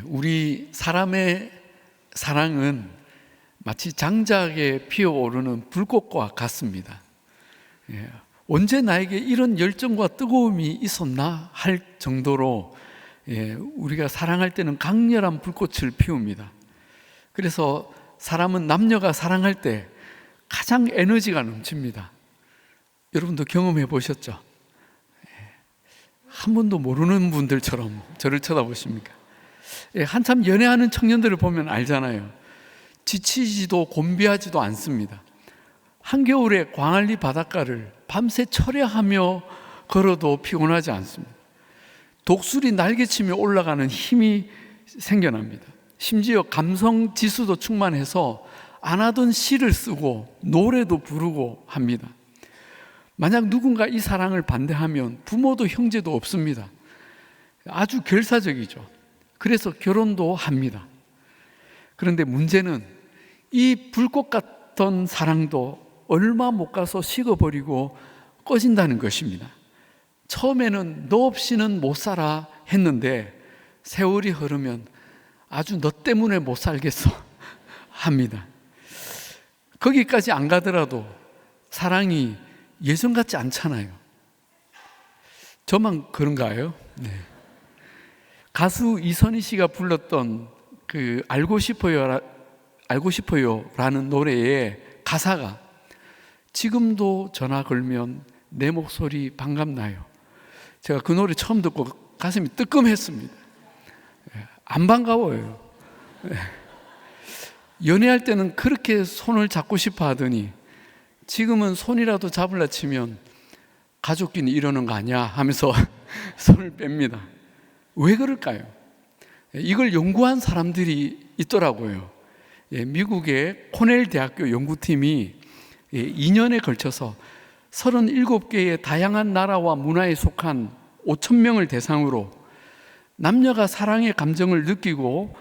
우리 사람의 사랑은 마치 장작에 피어오르는 불꽃과 같습니다. 언제 나에게 이런 열정과 뜨거움이 있었나 할 정도로 우리가 사랑할 때는 강렬한 불꽃을 피웁니다. 그래서 사람은 남녀가 사랑할 때 가장 에너지가 넘칩니다. 여러분도 경험해 보셨죠? 한 번도 모르는 분들처럼 저를 쳐다보십니까? 한참 연애하는 청년들을 보면 알잖아요. 지치지도 곤비하지도 않습니다. 한겨울에 광안리 바닷가를 밤새 철야하며 걸어도 피곤하지 않습니다. 독수리 날개치며 올라가는 힘이 생겨납니다. 심지어 감성 지수도 충만해서 안 하던 시를 쓰고 노래도 부르고 합니다. 만약 누군가 이 사랑을 반대하면 부모도 형제도 없습니다. 아주 결사적이죠. 그래서 결혼도 합니다. 그런데 문제는 이 불꽃 같던 사랑도 얼마 못 가서 식어버리고 꺼진다는 것입니다. 처음에는 너 없이는 못 살아 했는데 세월이 흐르면 아주 너 때문에 못 살겠어 합니다. 거기까지 안 가더라도 사랑이 예전 같지 않잖아요. 저만 그런가요? 네. 가수 이선희 씨가 불렀던 그 알고 싶어요라는 노래의 가사가 지금도 전화 걸면 내 목소리 반갑나요? 제가 그 노래 처음 듣고 가슴이 뜨끔했습니다. 안 반가워요. 연애할 때는 그렇게 손을 잡고 싶어 하더니 지금은 손이라도 잡으려 치면 가족끼리 이러는 거 아니야 하면서 손을 뺍니다. 왜 그럴까요? 이걸 연구한 사람들이 있더라고요. 미국의 코넬 대학교 연구팀이 2년에 걸쳐서 37개의 다양한 나라와 문화에 속한 5,000명을 대상으로 남녀가 사랑의 감정을 느끼고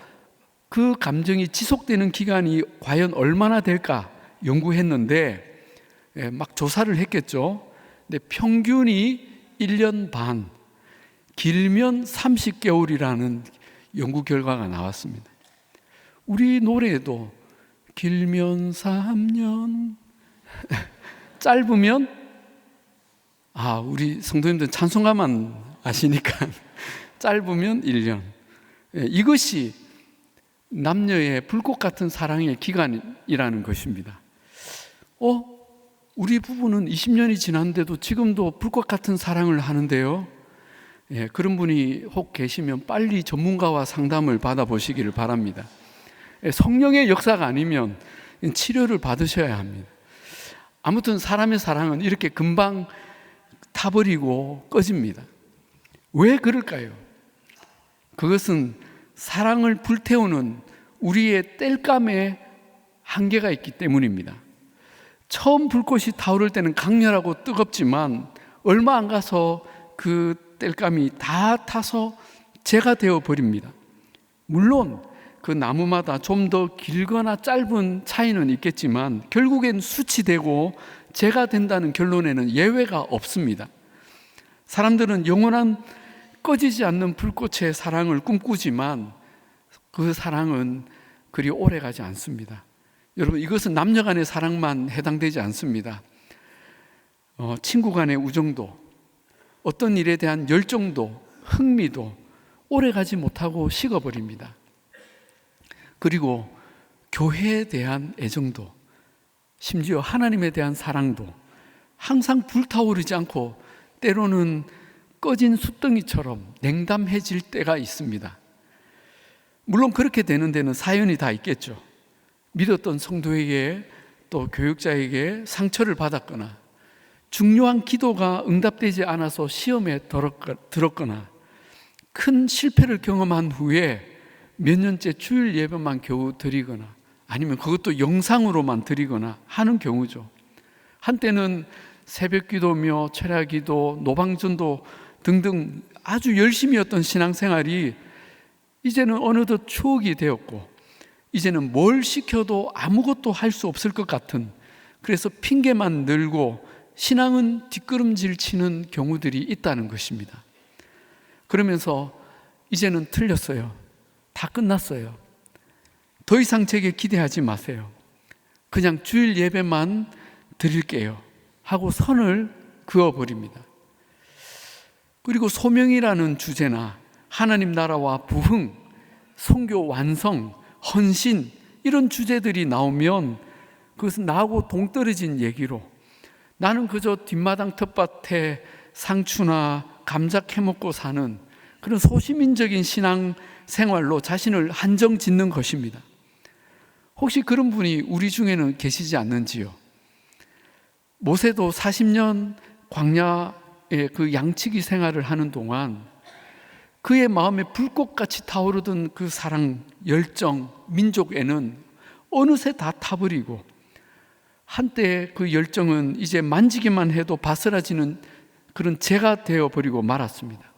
그 감정이 지속되는 기간이 과연 얼마나 될까 연구했는데 막 조사를 했겠죠. 근데 평균이 1년 반, 길면 30개월이라는 연구 결과가 나왔습니다. 우리 노래에도 길면 3년, 짧으면 우리 성도님들 찬송가만 아시니까 짧으면 1년. 이것이 남녀의 불꽃 같은 사랑의 기간이라는 것입니다. 우리 부부는 20년이 지났는데도 지금도 불꽃 같은 사랑을 하는데요. 그런 분이 혹 계시면 빨리 전문가와 상담을 받아보시기를 바랍니다. 성령의 역사가 아니면 치료를 받으셔야 합니다. 아무튼 사람의 사랑은 이렇게 금방 타버리고 꺼집니다. 왜 그럴까요? 그것은 사랑을 불태우는 우리의 땔감에 한계가 있기 때문입니다. 처음 불꽃이 타오를 때는 강렬하고 뜨겁지만 얼마 안 가서 그 땔감이 다 타서 재가 되어 버립니다. 물론 그 나무마다 좀 더 길거나 짧은 차이는 있겠지만 결국엔 수치되고 재가 된다는 결론에는 예외가 없습니다. 사람들은 영원한 꺼지지 않는 불꽃의 사랑을 꿈꾸지만 그 사랑은 그리 오래가지 않습니다. 여러분, 이것은 남녀 간의 사랑만 해당되지 않습니다. 친구 간의 우정도, 어떤 일에 대한 열정도, 흥미도 오래가지 못하고 식어버립니다. 그리고 교회에 대한 애정도, 심지어 하나님에 대한 사랑도 항상 불타오르지 않고 때로는 꺼진 숯덩이처럼 냉담해질 때가 있습니다. 물론 그렇게 되는 데는 사연이 다 있겠죠. 믿었던 성도에게 또 교육자에게 상처를 받았거나 중요한 기도가 응답되지 않아서 시험에 들었거나 큰 실패를 경험한 후에 몇 년째 주일 예배만 겨우 드리거나 아니면 그것도 영상으로만 드리거나 하는 경우죠. 한때는 새벽 기도며 철야 기도, 노방전도 등등 아주 열심히 했던 신앙생활이 이제는 어느덧 추억이 되었고 이제는 뭘 시켜도 아무것도 할 수 없을 것 같은, 그래서 핑계만 늘고 신앙은 뒷걸음질 치는 경우들이 있다는 것입니다. 그러면서 이제는 틀렸어요. 다 끝났어요. 더 이상 제게 기대하지 마세요. 그냥 주일 예배만 드릴게요 하고 선을 그어버립니다. 그리고 소명이라는 주제나 하나님 나라와 부흥, 선교 완성, 헌신 이런 주제들이 나오면 그것은 나하고 동떨어진 얘기로 나는 그저 뒷마당 텃밭에 상추나 감자 캐먹고 사는 그런 소시민적인 신앙 생활로 자신을 한정 짓는 것입니다. 혹시 그런 분이 우리 중에는 계시지 않는지요? 모세도 40년 광야의 그 양치기 생활을 하는 동안 그의 마음에 불꽃같이 타오르던 그 사랑, 열정, 민족에는 어느새 다 타버리고 한때 그 열정은 이제 만지기만 해도 바스라지는 그런 재가 되어버리고 말았습니다.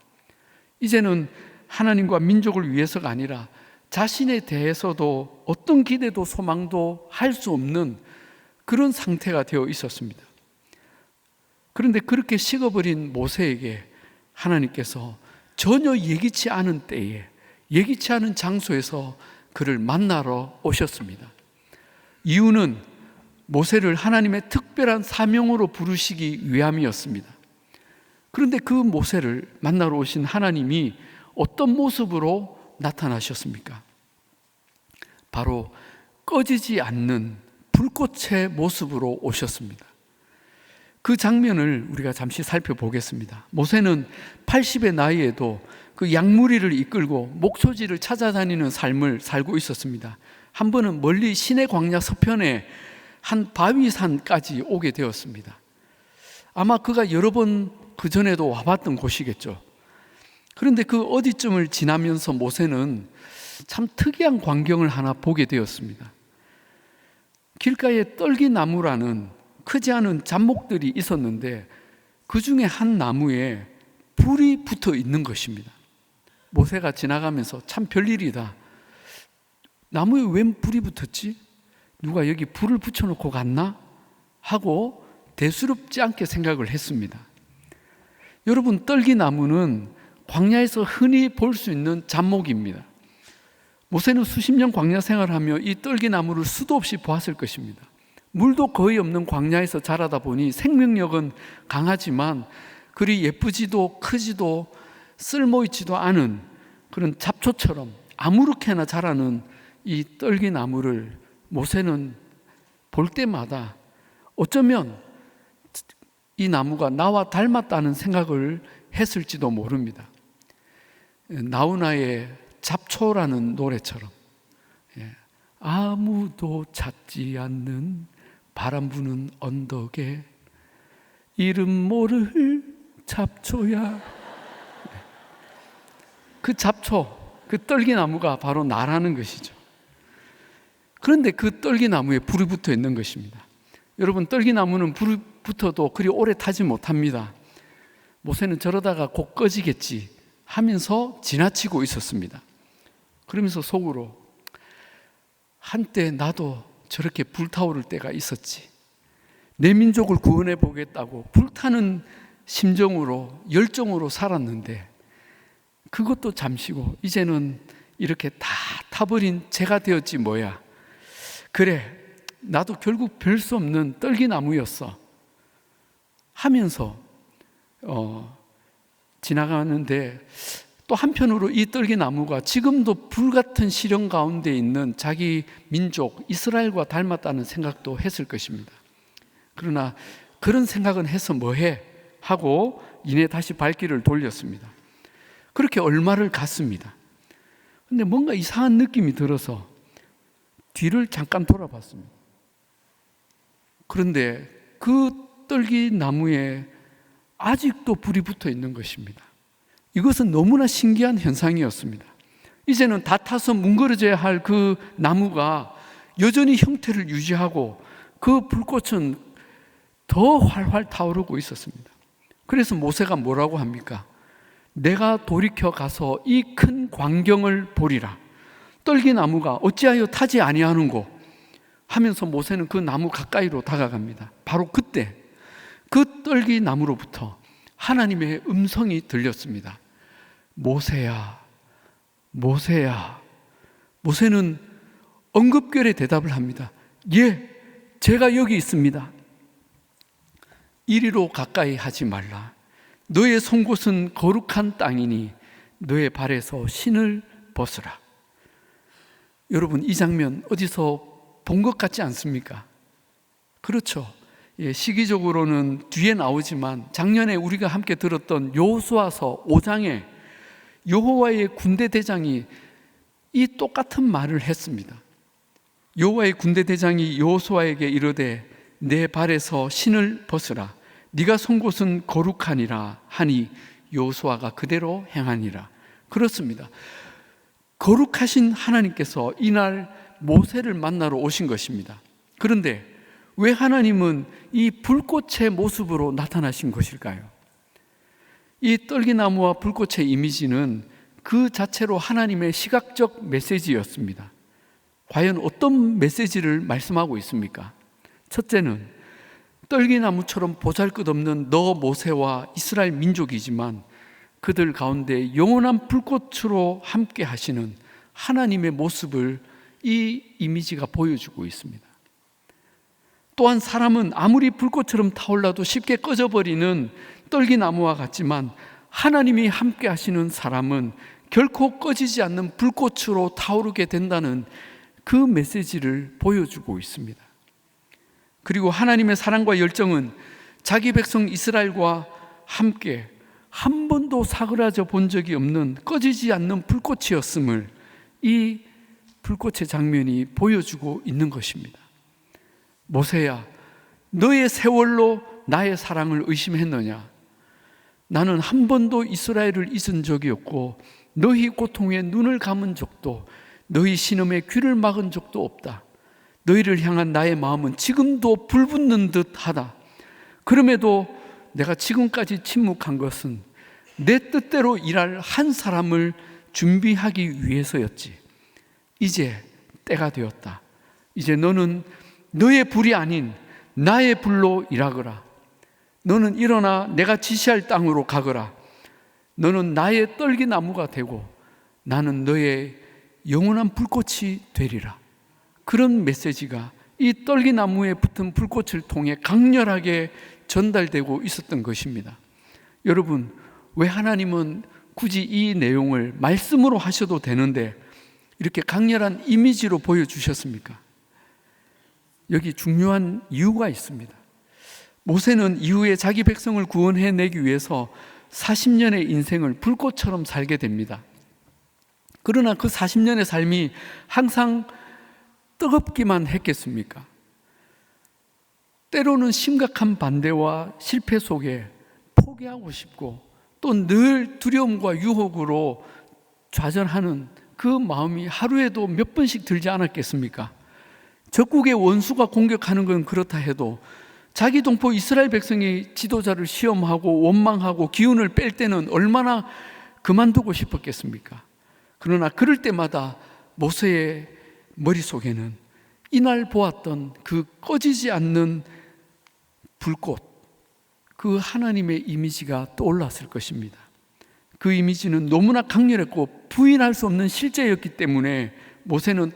이제는 하나님과 민족을 위해서가 아니라 자신에 대해서도 어떤 기대도 소망도 할 수 없는 그런 상태가 되어 있었습니다. 그런데 그렇게 식어버린 모세에게 하나님께서 전혀 예기치 않은 때에 예기치 않은 장소에서 그를 만나러 오셨습니다. 이유는 모세를 하나님의 특별한 사명으로 부르시기 위함이었습니다. 그런데 그 모세를 만나러 오신 하나님이 어떤 모습으로 나타나셨습니까? 바로 꺼지지 않는 불꽃의 모습으로 오셨습니다. 그 장면을 우리가 잠시 살펴보겠습니다. 모세는 80의 나이에도 그 양무리를 이끌고 목초지를 찾아다니는 삶을 살고 있었습니다. 한 번은 멀리 시내 광야 서편에 한 바위산까지 오게 되었습니다. 아마 그가 여러 번 그전에도 와봤던 곳이겠죠. 그런데 그 어디쯤을 지나면서 모세는 참 특이한 광경을 하나 보게 되었습니다. 길가에 떨기나무라는 크지 않은 잡목들이 있었는데 그 중에 한 나무에 불이 붙어 있는 것입니다. 모세가 지나가면서 참 별일이다. 나무에 웬 불이 붙었지? 누가 여기 불을 붙여놓고 갔나? 하고 대수롭지 않게 생각을 했습니다. 여러분, 떨기나무는 광야에서 흔히 볼 수 있는 잡목입니다. 모세는 수십 년 광야 생활하며 이 떨기나무를 수도 없이 보았을 것입니다. 물도 거의 없는 광야에서 자라다 보니 생명력은 강하지만 그리 예쁘지도 크지도 쓸모있지도 않은 그런 잡초처럼 아무렇게나 자라는 이 떨기나무를 모세는 볼 때마다 어쩌면 이 나무가 나와 닮았다는 생각을 했을지도 모릅니다. 나훈아의 잡초라는 노래처럼 아무도 찾지 않는 바람 부는 언덕에 이름 모를 잡초야. 그 잡초, 그 떨기나무가 바로 나라는 것이죠. 그런데 그 떨기나무에 불이 붙어 있는 것입니다. 여러분, 떨기나무는 불이 붙어도 그리 오래 타지 못합니다. 모세는 저러다가 곧 꺼지겠지 하면서 지나치고 있었습니다. 그러면서 속으로 한때 나도 저렇게 불타오를 때가 있었지. 내 민족을 구원해 보겠다고 불타는 심정으로 열정으로 살았는데 그것도 잠시고 이제는 이렇게 다 타버린 재가 되었지 뭐야. 그래, 나도 결국 별 수 없는 떨기나무였어 하면서 지나가는데 또 한편으로 이 떨기나무가 지금도 불같은 시련 가운데 있는 자기 민족 이스라엘과 닮았다는 생각도 했을 것입니다. 그러나 그런 생각은 해서 뭐해? 하고 이내 다시 발길을 돌렸습니다. 그렇게 얼마를 갔습니다. 근데 뭔가 이상한 느낌이 들어서 뒤를 잠깐 돌아봤습니다. 그런데 그 떨기나무에 아직도 불이 붙어 있는 것입니다. 이것은 너무나 신기한 현상이었습니다. 이제는 다 타서 뭉그러져야 할 그 나무가 여전히 형태를 유지하고 그 불꽃은 더 활활 타오르고 있었습니다. 그래서 모세가 뭐라고 합니까? 내가 돌이켜 가서 이 큰 광경을 보리라. 떨기나무가 어찌하여 타지 아니하는고 하면서 모세는 그 나무 가까이로 다가갑니다. 바로 그때 그 떨기나무로부터 하나님의 음성이 들렸습니다. 모세야, 모세야, 모세는 엉겁결에 대답을 합니다. 예, 제가 여기 있습니다. 이리로 가까이 하지 말라. 너의 선 곳은 거룩한 땅이니 너의 발에서 신을 벗으라. 여러분, 이 장면 어디서 본 것 같지 않습니까? 그렇죠. 예, 시기적으로는 뒤에 나오지만 작년에 우리가 함께 들었던 여호수아서 5장에 여호와의 군대 대장이 이 똑같은 말을 했습니다. 여호와의 군대 대장이 여호수아에게 이르되 내 발에서 신을 벗으라. 네가 선 곳은 거룩하니라 하니 여호수아가 그대로 행하니라. 그렇습니다. 거룩하신 하나님께서 이날 모세를 만나러 오신 것입니다. 그런데 왜 하나님은 이 불꽃의 모습으로 나타나신 것일까요? 이 떨기나무와 불꽃의 이미지는 그 자체로 하나님의 시각적 메시지였습니다. 과연 어떤 메시지를 말씀하고 있습니까? 첫째는 떨기나무처럼 보잘것없는 너 모세와 이스라엘 민족이지만 그들 가운데 영원한 불꽃으로 함께 하시는 하나님의 모습을 이 이미지가 보여주고 있습니다. 또한 사람은 아무리 불꽃처럼 타올라도 쉽게 꺼져버리는 떨기나무와 같지만 하나님이 함께 하시는 사람은 결코 꺼지지 않는 불꽃으로 타오르게 된다는 그 메시지를 보여주고 있습니다. 그리고 하나님의 사랑과 열정은 자기 백성 이스라엘과 함께 한 번도 사그라져 본 적이 없는 꺼지지 않는 불꽃이었음을 이 불꽃의 장면이 보여주고 있는 것입니다. 모세야, 너의 세월로 나의 사랑을 의심했느냐? 나는 한 번도 이스라엘을 잊은 적이 없고 너희 고통에 눈을 감은 적도 너희 신음에 귀를 막은 적도 없다. 너희를 향한 나의 마음은 지금도 불붙는 듯하다. 그럼에도 내가 지금까지 침묵한 것은 내 뜻대로 일할 한 사람을 준비하기 위해서였지. 이제 때가 되었다. 이제 너는 너의 불이 아닌 나의 불로 일하거라. 너는 일어나 내가 지시할 땅으로 가거라. 너는 나의 떨기나무가 되고 나는 너의 영원한 불꽃이 되리라. 그런 메시지가 이 떨기나무에 붙은 불꽃을 통해 강렬하게 전달되고 있었던 것입니다. 여러분, 왜 하나님은 굳이 이 내용을 말씀으로 하셔도 되는데 이렇게 강렬한 이미지로 보여주셨습니까? 여기 중요한 이유가 있습니다. 모세는 이후에 자기 백성을 구원해내기 위해서 40년의 인생을 불꽃처럼 살게 됩니다. 그러나 그 40년의 삶이 항상 뜨겁기만 했겠습니까? 때로는 심각한 반대와 실패 속에 포기하고 싶고 또 늘 두려움과 유혹으로 좌절하는 그 마음이 하루에도 몇 번씩 들지 않았겠습니까? 적국의 원수가 공격하는 건 그렇다 해도 자기 동포 이스라엘 백성이 지도자를 시험하고 원망하고 기운을 뺄 때는 얼마나 그만두고 싶었겠습니까? 그러나 그럴 때마다 모세의 머릿속에는 이날 보았던 그 꺼지지 않는 불꽃, 그 하나님의 이미지가 떠올랐을 것입니다. 그 이미지는 너무나 강렬했고 부인할 수 없는 실제였기 때문에 모세는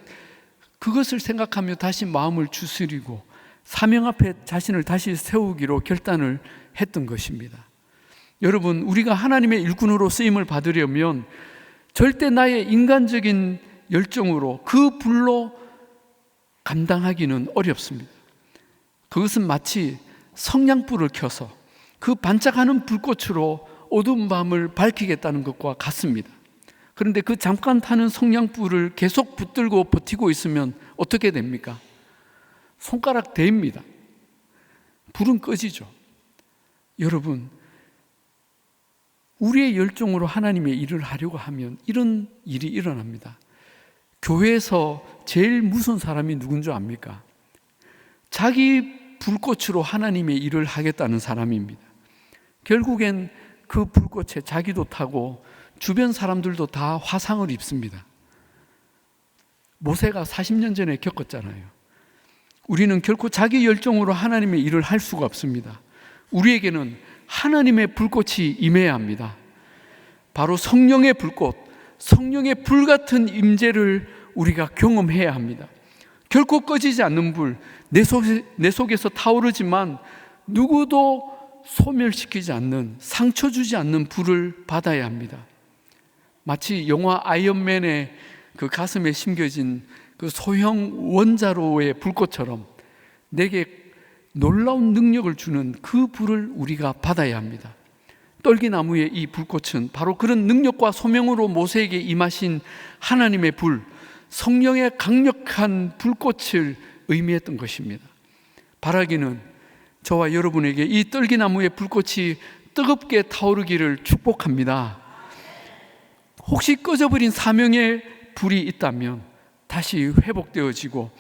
그것을 생각하며 다시 마음을 추스리고 사명 앞에 자신을 다시 세우기로 결단을 했던 것입니다. 여러분, 우리가 하나님의 일꾼으로 쓰임을 받으려면 절대 나의 인간적인 열정으로 그 불로 감당하기는 어렵습니다. 그것은 마치 성냥불을 켜서 그 반짝하는 불꽃으로 어두운 밤을 밝히겠다는 것과 같습니다. 그런데 그 잠깐 타는 성냥불을 계속 붙들고 버티고 있으면 어떻게 됩니까? 손가락 대입니다. 불은 꺼지죠. 여러분, 우리의 열정으로 하나님의 일을 하려고 하면 이런 일이 일어납니다. 교회에서 제일 무서운 사람이 누군 줄 압니까? 자기 불꽃으로 하나님의 일을 하겠다는 사람입니다. 결국엔 그 불꽃에 자기도 타고 주변 사람들도 다 화상을 입습니다. 모세가 40년 전에 겪었잖아요. 우리는 결코 자기 열정으로 하나님의 일을 할 수가 없습니다. 우리에게는 하나님의 불꽃이 임해야 합니다. 바로 성령의 불꽃, 성령의 불같은 임재를 우리가 경험해야 합니다. 결코 꺼지지 않는 불, 내 속에서 타오르지만 누구도 소멸시키지 않는, 상처 주지 않는 불을 받아야 합니다. 마치 영화 아이언맨의 그 가슴에 심겨진 그 소형 원자로의 불꽃처럼 내게 놀라운 능력을 주는 그 불을 우리가 받아야 합니다. 떨기나무의 이 불꽃은 바로 그런 능력과 소명으로 모세에게 임하신 하나님의 불, 성령의 강력한 불꽃을 의미했던 것입니다. 바라기는 저와 여러분에게 이 떨기나무의 불꽃이 뜨겁게 타오르기를 축복합니다. 혹시 꺼져버린 사명의 불이 있다면 다시 회복되어지고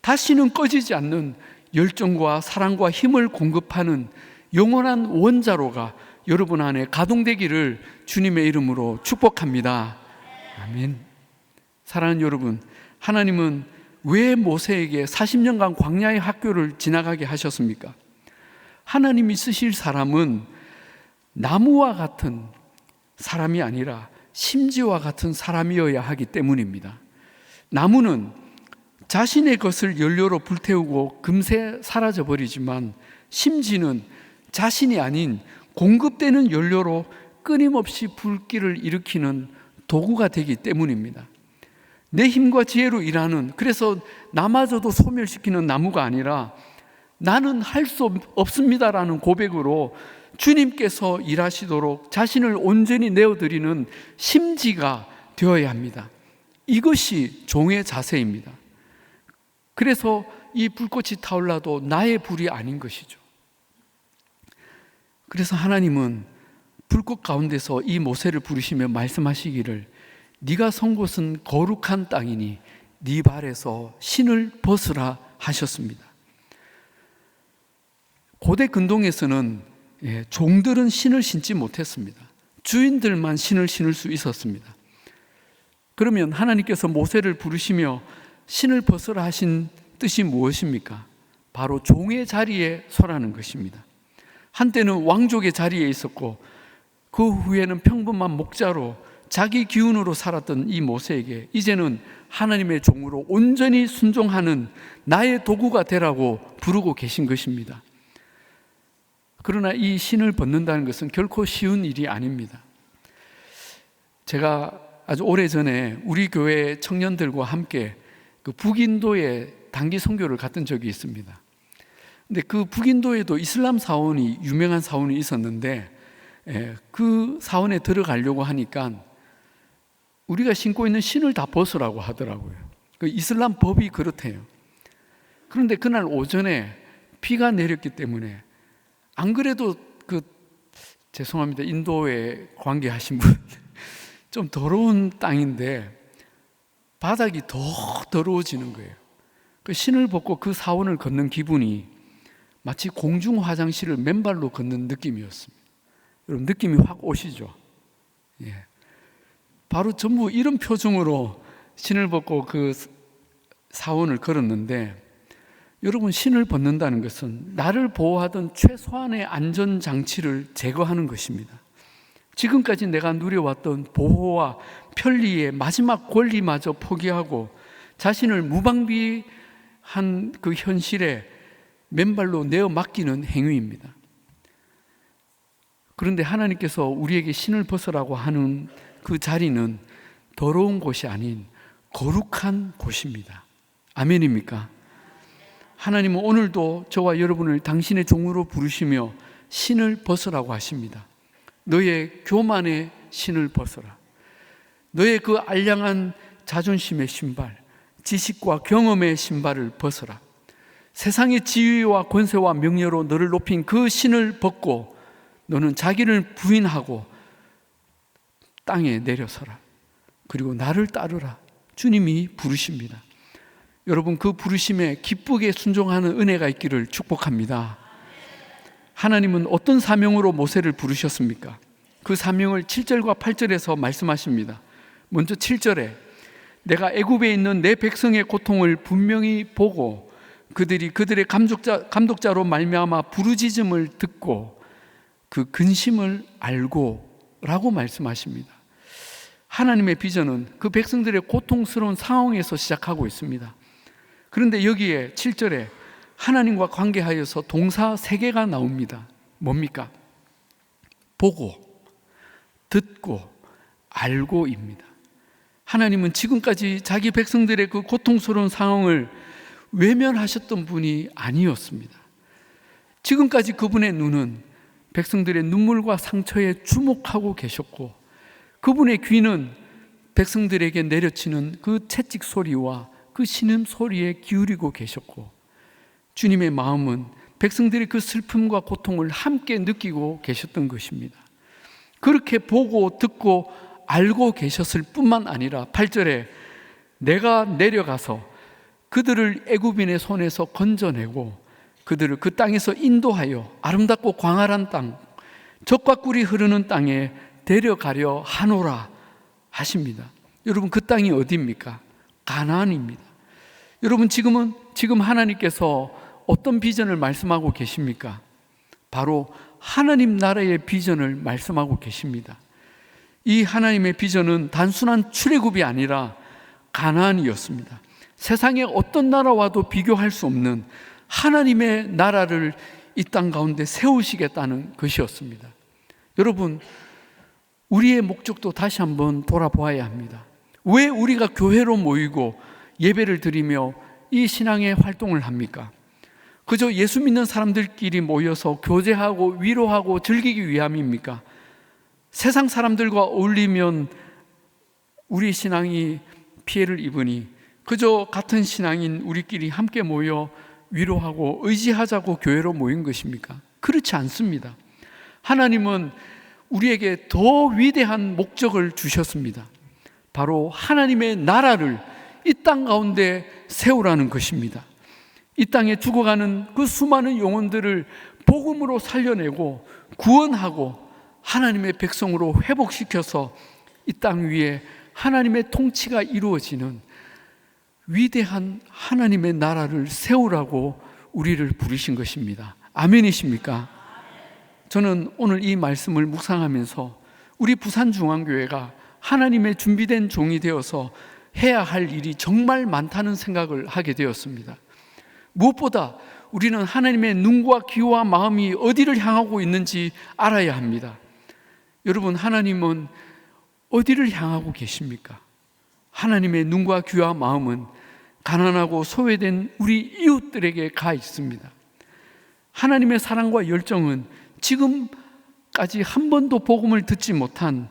다시는 꺼지지 않는 열정과 사랑과 힘을 공급하는 영원한 원자로가 여러분 안에 가동되기를 주님의 이름으로 축복합니다. 아멘. 사랑하는 여러분, 하나님은 왜 모세에게 40년간 광야의 학교를 지나가게 하셨습니까? 하나님이 쓰실 사람은 나무와 같은 사람이 아니라 심지와 같은 사람이어야 하기 때문입니다. 나무는 자신의 것을 연료로 불태우고 금세 사라져 버리지만 심지는 자신이 아닌 공급되는 연료로 끊임없이 불길을 일으키는 도구가 되기 때문입니다. 내 힘과 지혜로 일하는, 그래서 나마저도 소멸시키는 나무가 아니라 나는 할 수 없습니다라는 고백으로 주님께서 일하시도록 자신을 온전히 내어드리는 심지가 되어야 합니다. 이것이 종의 자세입니다. 그래서 이 불꽃이 타올라도 나의 불이 아닌 것이죠. 그래서 하나님은 불꽃 가운데서 이 모세를 부르시며 말씀하시기를 네가 선 곳은 거룩한 땅이니 네 발에서 신을 벗으라 하셨습니다. 고대 근동에서는 종들은 신을 신지 못했습니다. 주인들만 신을 신을 수 있었습니다. 그러면 하나님께서 모세를 부르시며 신을 벗으라 하신 뜻이 무엇입니까? 바로 종의 자리에 서라는 것입니다. 한때는 왕족의 자리에 있었고 그 후에는 평범한 목자로 자기 기운으로 살았던 이 모세에게 이제는 하나님의 종으로 온전히 순종하는 나의 도구가 되라고 부르고 계신 것입니다. 그러나 이 신을 벗는다는 것은 결코 쉬운 일이 아닙니다. 제가 아주 오래전에 우리 교회 청년들과 함께 그 북인도에 단기 선교를 갔던 적이 있습니다. 근데 그 북인도에도 이슬람 사원이, 유명한 사원이 있었는데 그 사원에 들어가려고 하니까 우리가 신고 있는 신을 다 벗으라고 하더라고요. 그 이슬람 법이 그렇대요. 그런데 그날 오전에 비가 내렸기 때문에 안 그래도 죄송합니다. 인도에 관계하신 분 좀 더러운 땅인데 바닥이 더 더러워지는 거예요. 그 신을 벗고 그 사원을 걷는 기분이 마치 공중 화장실을 맨발로 걷는 느낌이었습니다. 여러분 느낌이 확 오시죠? 예. 바로 전부 이런 표정으로 신을 벗고 그 사원을 걸었는데 여러분 신을 벗는다는 것은 나를 보호하던 최소한의 안전장치를 제거하는 것입니다. 지금까지 내가 누려왔던 보호와 편리의 마지막 권리마저 포기하고 자신을 무방비한 그 현실에 맨발로 내어 맡기는 행위입니다. 그런데 하나님께서 우리에게 신을 벗으라고 하는 그 자리는 더러운 곳이 아닌 거룩한 곳입니다. 아멘입니까? 하나님은 오늘도 저와 여러분을 당신의 종으로 부르시며 신을 벗으라고 하십니다. 너의 교만의 신을 벗어라. 너의 그 알량한 자존심의 신발, 지식과 경험의 신발을 벗어라. 세상의 지위와 권세와 명예로 너를 높인 그 신을 벗고 너는 자기를 부인하고 땅에 내려서라. 그리고 나를 따르라. 주님이 부르십니다. 여러분 그 부르심에 기쁘게 순종하는 은혜가 있기를 축복합니다. 하나님은 어떤 사명으로 모세를 부르셨습니까? 그 사명을 7절과 8절에서 말씀하십니다. 먼저 7절에 내가 애굽에 있는 내 백성의 고통을 분명히 보고 그들이 그들의 감독자로 말미암아 부르짖음을 듣고 그 근심을 알고 라고 말씀하십니다. 하나님의 비전은 그 백성들의 고통스러운 상황에서 시작하고 있습니다. 그런데 여기에 7절에 하나님과 관계하여서 동사 3개가 나옵니다. 뭡니까? 보고, 듣고, 알고입니다. 하나님은 지금까지 자기 백성들의 그 고통스러운 상황을 외면하셨던 분이 아니었습니다. 지금까지 그분의 눈은 백성들의 눈물과 상처에 주목하고 계셨고, 그분의 귀는 백성들에게 내려치는 그 채찍 소리와 그 신음 소리에 기울이고 계셨고, 주님의 마음은 백성들의 그 슬픔과 고통을 함께 느끼고 계셨던 것입니다. 그렇게 보고 듣고 알고 계셨을 뿐만 아니라 8절에 내가 내려가서 그들을 애굽인의 손에서 건져내고 그들을 그 땅에서 인도하여 아름답고 광활한 땅, 젖과 꿀이 흐르는 땅에 데려가려 하노라 하십니다. 여러분, 그 땅이 어디입니까? 가나안입니다. 여러분, 지금 하나님께서 어떤 비전을 말씀하고 계십니까? 바로 하나님 나라의 비전을 말씀하고 계십니다. 이 하나님의 비전은 단순한 출애굽이 아니라 가나안이었습니다. 세상의 어떤 나라와도 비교할 수 없는 하나님의 나라를 이 땅 가운데 세우시겠다는 것이었습니다. 여러분, 우리의 목적도 다시 한번 돌아보아야 합니다. 왜 우리가 교회로 모이고 예배를 드리며 이 신앙의 활동을 합니까? 그저 예수 믿는 사람들끼리 모여서 교제하고 위로하고 즐기기 위함입니까? 세상 사람들과 어울리면 우리 신앙이 피해를 입으니 그저 같은 신앙인 우리끼리 함께 모여 위로하고 의지하자고 교회로 모인 것입니까? 그렇지 않습니다. 하나님은 우리에게 더 위대한 목적을 주셨습니다. 바로 하나님의 나라를 이 땅 가운데 세우라는 것입니다. 이 땅에 죽어가는 그 수많은 영혼들을 복음으로 살려내고 구원하고 하나님의 백성으로 회복시켜서 이 땅 위에 하나님의 통치가 이루어지는 위대한 하나님의 나라를 세우라고 우리를 부르신 것입니다. 아멘이십니까? 저는 오늘 이 말씀을 묵상하면서 우리 부산중앙교회가 하나님의 준비된 종이 되어서 해야 할 일이 정말 많다는 생각을 하게 되었습니다. 무엇보다 우리는 하나님의 눈과 귀와 마음이 어디를 향하고 있는지 알아야 합니다. 여러분, 하나님은 어디를 향하고 계십니까? 하나님의 눈과 귀와 마음은 가난하고 소외된 우리 이웃들에게 가 있습니다. 하나님의 사랑과 열정은 지금까지 한 번도 복음을 듣지 못한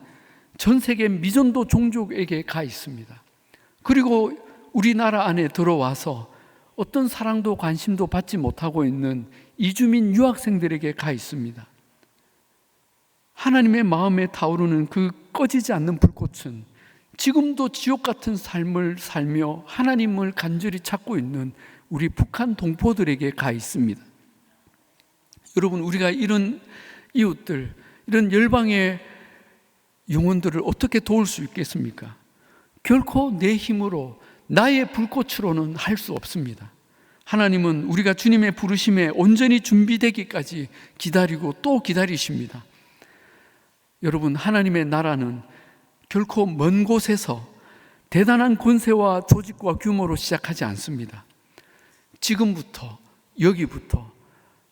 전 세계 미전도 종족에게 가 있습니다. 그리고 우리나라 안에 들어와서 어떤 사랑도 관심도 받지 못하고 있는 이주민 유학생들에게 가 있습니다. 하나님의 마음에 타오르는 그 꺼지지 않는 불꽃은 지금도 지옥 같은 삶을 살며 하나님을 간절히 찾고 있는 우리 북한 동포들에게 가 있습니다. 여러분, 우리가 이런 이웃들, 이런 열방의 영혼들을 어떻게 도울 수 있겠습니까? 결코 내 힘으로, 나의 불꽃으로는 할 수 없습니다. 하나님은 우리가 주님의 부르심에 온전히 준비되기까지 기다리고 또 기다리십니다. 여러분, 하나님의 나라는 결코 먼 곳에서 대단한 권세와 조직과 규모로 시작하지 않습니다. 지금부터, 여기부터,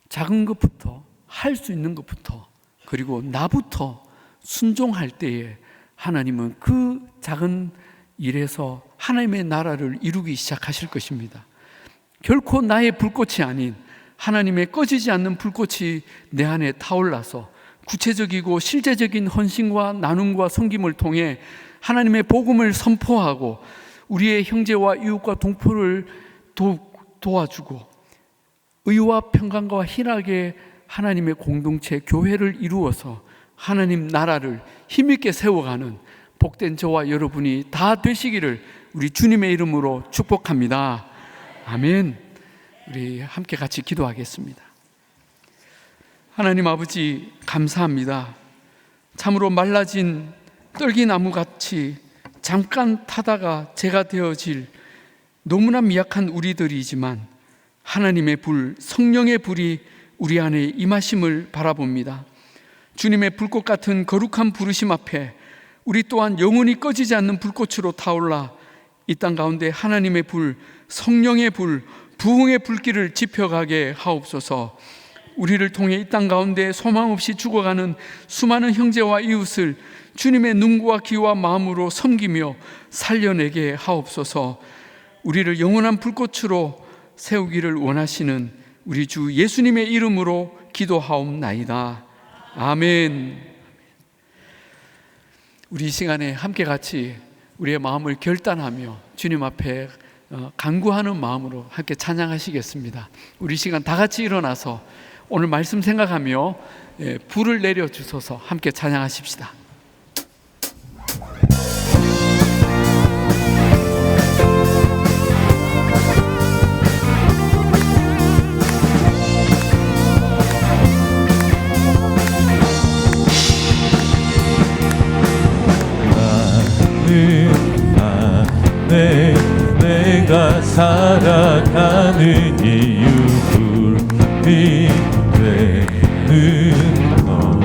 작은 것부터, 할 수 있는 것부터, 그리고 나부터 순종할 때에 하나님은 그 작은 일에서 하나님의 나라를 이루기 시작하실 것입니다. 결코 나의 불꽃이 아닌 하나님의 꺼지지 않는 불꽃이 내 안에 타올라서 구체적이고 실제적인 헌신과 나눔과 섬김을 통해 하나님의 복음을 선포하고 우리의 형제와 이웃과 동포를 도와주고 의와 평강과 희락의 하나님의 공동체 교회를 이루어서 하나님 나라를 힘있게 세워가는 복된 저와 여러분이 다 되시기를 우리 주님의 이름으로 축복합니다. 아멘. 우리 함께 같이 기도하겠습니다. 하나님 아버지, 감사합니다. 참으로 말라진 떨기나무같이 잠깐 타다가 재가 되어질 너무나 미약한 우리들이지만 하나님의 불, 성령의 불이 우리 안에 임하심을 바라봅니다. 주님의 불꽃 같은 거룩한 부르심 앞에 우리 또한 영원히 꺼지지 않는 불꽃으로 타올라 이 땅 가운데 하나님의 불, 성령의 불, 부흥의 불길을 지펴가게 하옵소서. 우리를 통해 이 땅 가운데 소망 없이 죽어가는 수많은 형제와 이웃을 주님의 눈과 귀와 마음으로 섬기며 살려내게 하옵소서. 우리를 영원한 불꽃으로 세우기를 원하시는 우리 주 예수님의 이름으로 기도하옵나이다. 아멘. 우리 이 시간에 함께 같이 우리의 마음을 결단하며 주님 앞에 간구하는 마음으로 함께 찬양하시겠습니다. 우리 시간 다 같이 일어나서 오늘 말씀 생각하며 불을 내려주셔서 함께 찬양하십시다. 내가 살아가는 이유 불이 되는 너.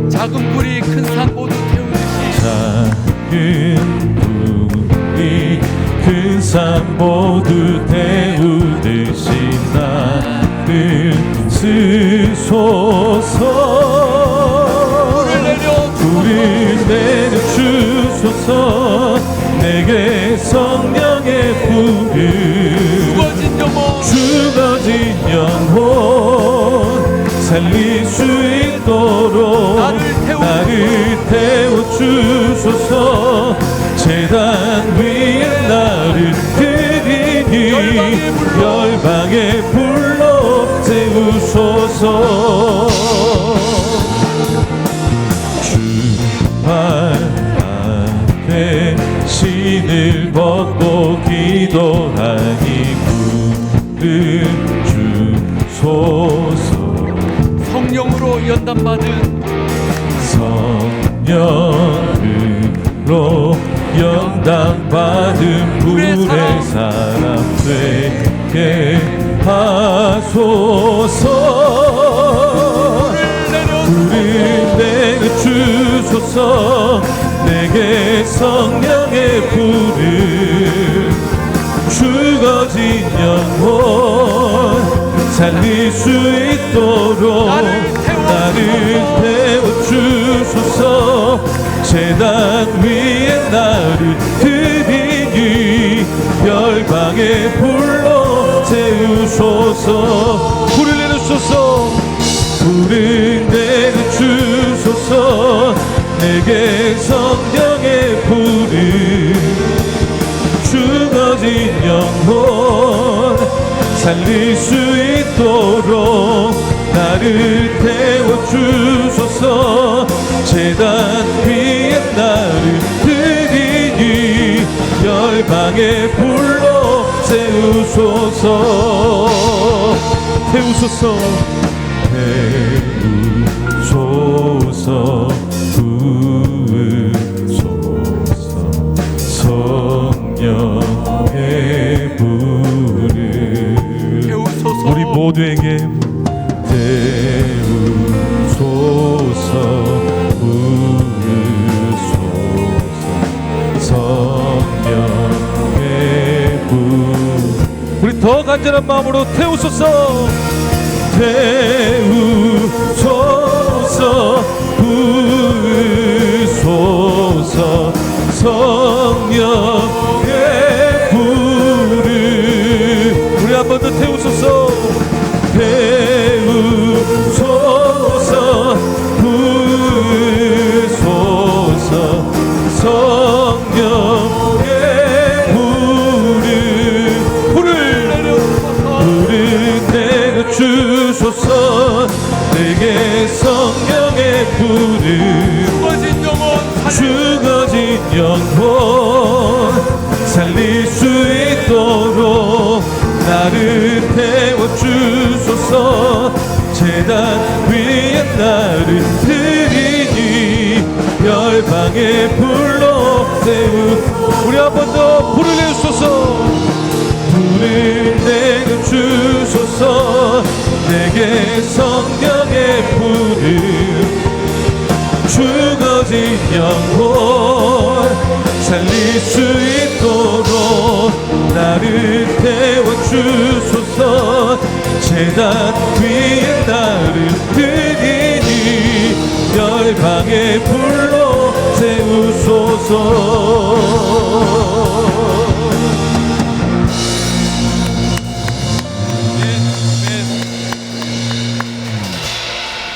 작은 불이 큰 산 모두 태우듯이 작은 불이 큰 산 모두 태우듯이 나를 쓰소서. 불을 내려주소서. 내게 성령의 불을 죽어진 영혼 살릴 수 있도록 나를 태워주소서. 제단 위에 나를 드리니 열방의 불로 세우소서. 주발 앞에 신을 벗고 기도하니 불을 주소서. 성령으로 연단받은 성령으로 연단받은 불의 사람 되게 하소서. 불을 내려주소서. 내게 성령의 불을 죽어진 영혼 살릴 수 있도록 나를 태워주소서. 제단 위에 나를 드리니 열방의 불로 세우소서. 불을 내려주소서. 불을 내려주소서. 내게 성령의 불을 죽어진 영혼 살릴 수 있도록 나를 태워주소서. 제단 위에 나를 드리니 열방의 불로 세우소서. 태우소서. 태우소서. 부으소서. 성령의 불을 태우소서. 우리 모두에게 태우소서. 부으소서. 성령의 불 우리 더 간절한 마음으로 태우소서. 태우소서. 부으소서. 성령의 불을 우리 한 번 더 태우소서. 태우소서. 부으소서. 성령의 불을 내려주소서. 내게 성령의 불을 죽어진 영혼 살릴 수 있도록 나를 태워주소서. 제단 위에 나를 드리니 열방의 불로 세우 우리 한 번 더 불을 내주소서. 불을 내려주소서. 내게 성령의 불을 죽어진 영혼 살릴 수 있도록 나를 태워주소서. 제단 위에 나를 드리니 열방의 불로 세우소서.